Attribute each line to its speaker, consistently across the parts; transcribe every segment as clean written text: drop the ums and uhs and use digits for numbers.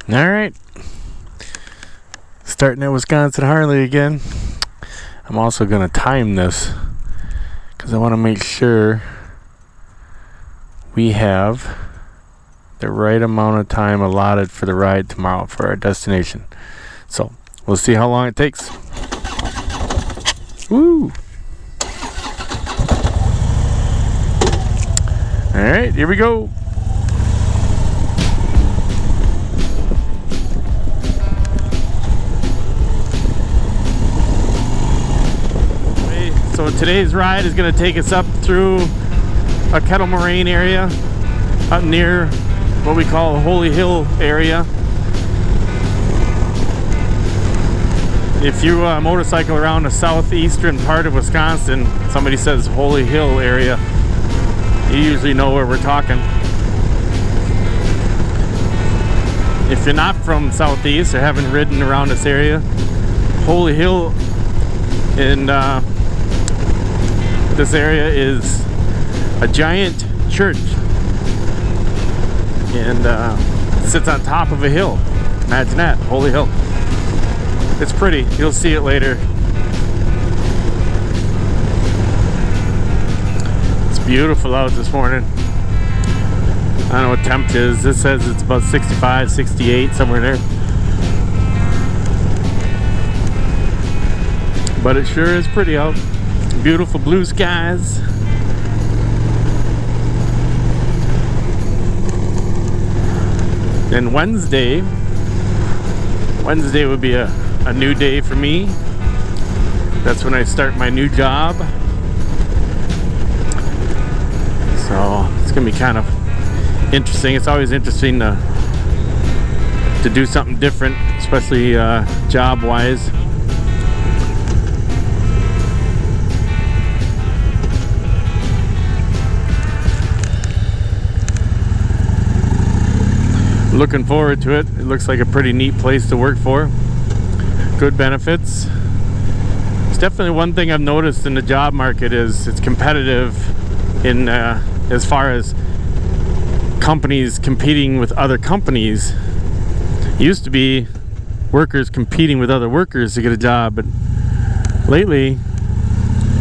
Speaker 1: All right. Starting at Wisconsin Harley again. I'm also going to time this because I want to make sure we have the right amount of time allotted for the ride tomorrow for our destination. So we'll see how long it takes. Woo! All right, here we go. So today's ride is going to take us up through a kettle moraine area up near what we call Holy Hill area. If you motorcycle around the southeastern part of Wisconsin, somebody says Holy Hill area, you usually know where we're talking. If you're not from southeast or haven't ridden around this area, Holy Hill in this area is a giant church and sits on top of a hill. Imagine that, Holy Hill. It's pretty, you'll see it later. It's beautiful out this morning. I don't know what temp is. This says it's about 65, 68, somewhere there. But it sure is pretty out. Beautiful blue skies. And Wednesday would be a new day for me. That's when I start my new job. So it's gonna be kind of interesting. It's always interesting to do something different, especially job-wise. Looking forward to it. It looks like a pretty neat place to work for. Good benefits. It's definitely one thing I've noticed in the job market is it's competitive in as far as companies competing with other companies. It used to be workers competing with other workers to get a job, but lately,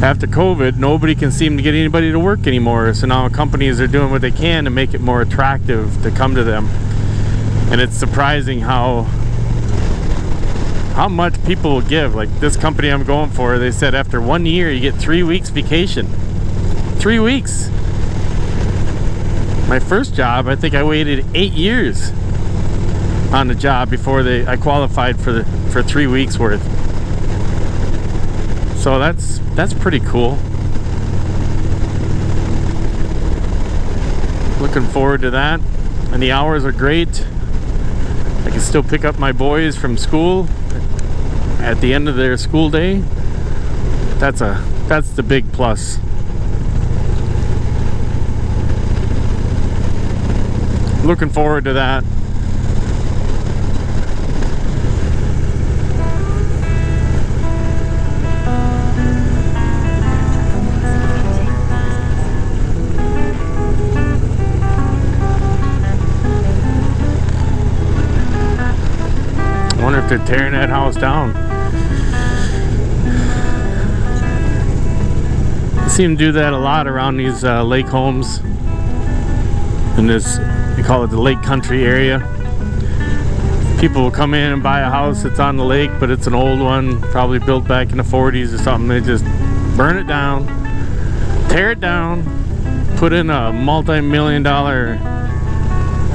Speaker 1: after COVID, nobody can seem to get anybody to work anymore. So now companies are doing what they can to make it more attractive to come to them. And it's surprising how much people will give. Like this company I'm going for, they said after 1 year you get 3 weeks vacation. 3 weeks. My first job, I think I waited 8 years on the job before I qualified for 3 weeks worth. So that's pretty cool. Looking forward to that. And the hours are great. I can still pick up my boys from school at the end of their school day. That's the big plus. Looking forward to that. I wonder if they're tearing that house down. They seem to do that a lot around these lake homes. In this, we call it the lake country area. People will come in and buy a house that's on the lake, but it's an old one, probably built back in the 40s or something. They just burn it down, tear it down, put in a multi-million-dollar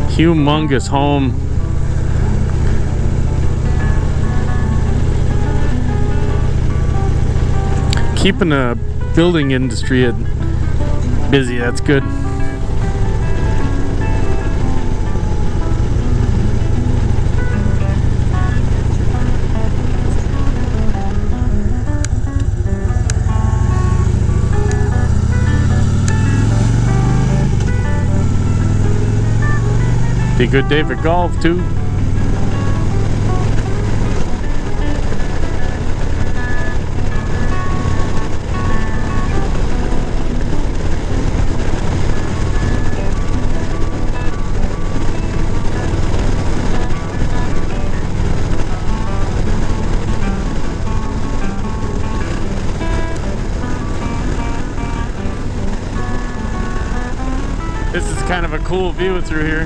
Speaker 1: humongous home. Keeping the building industry busy, that's good. Be a good day for golf too. kind of a cool view through here.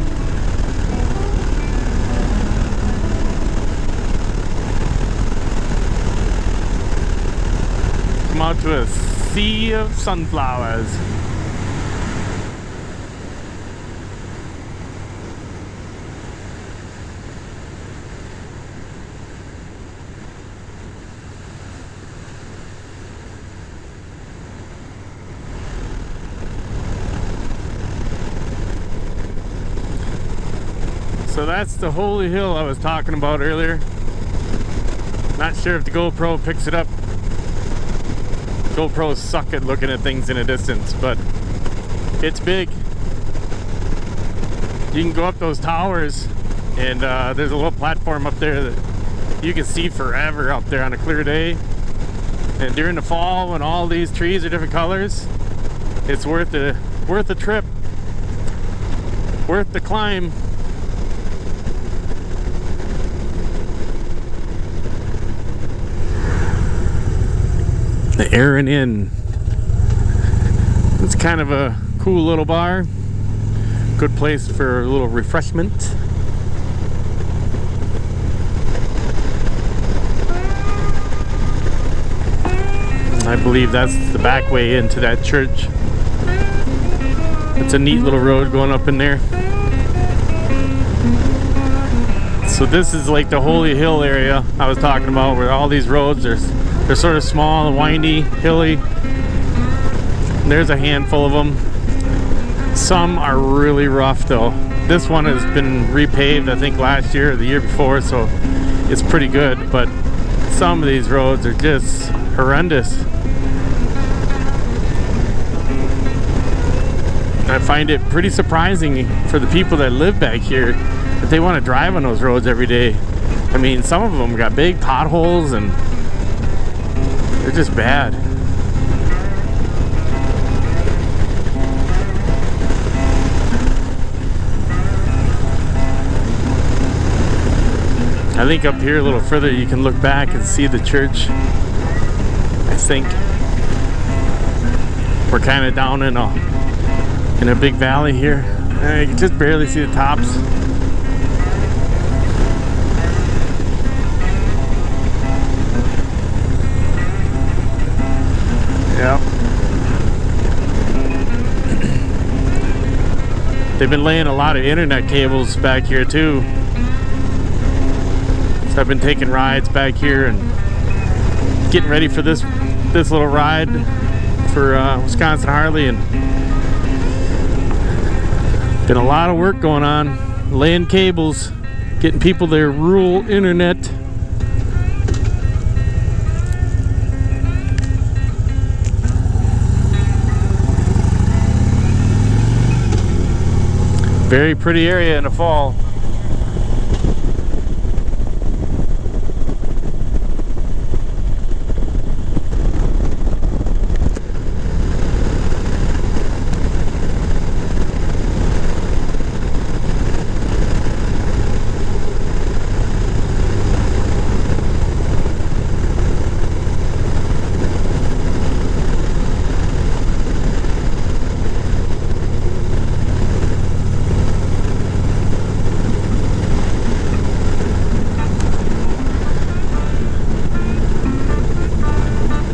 Speaker 1: Come out to a sea of sunflowers. So that's the holy hill I was talking about earlier. Not sure if the GoPro picks it up. GoPros suck at looking at things in a distance, but it's big. You can go up those towers, and there's a little platform up there that you can see forever up there on a clear day. And during the fall, when all these trees are different colors, it's worth the trip, worth the climb. The Aaron Inn. It's kind of a cool little bar. Good place for a little refreshment. I believe that's the back way into that church. It's a neat little road going up in there. So this is like the Holy Hill area I was talking about, where all these roads are they're sort of small and windy, hilly. And there's a handful of them. Some are really rough though. This one has been repaved, I think last year or the year before, so it's pretty good. But some of these roads are just horrendous. I find it pretty surprising for the people that live back here that they want to drive on those roads every day. I mean, some of them got big potholes and they're just bad. I think up here a little further you can look back and see the church. I think we're kind of down in a big valley here. You can just barely see the tops. Yeah. They've been laying a lot of internet cables back here too. So I've been taking rides back here and getting ready for this little ride for Wisconsin Harley, and been a lot of work going on, laying cables, getting people their rural internet. Very pretty area in the fall.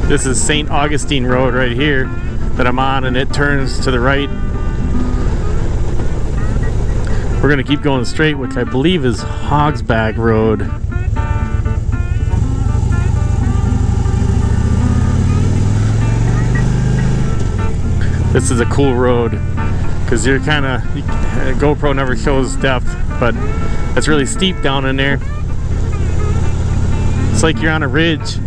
Speaker 1: This is St. Augustine Road right here that I'm on, and it turns to the right. We're gonna keep going straight, which I believe is Hogsback Road. This is a cool road because you're kind of, GoPro never shows depth, but it's really steep down in there. It's like you're on a ridge.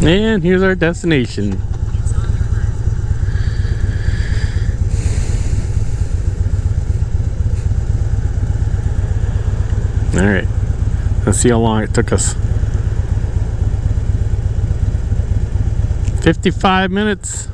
Speaker 1: And here's our destination. Alright, let's see how long it took us. 55 minutes.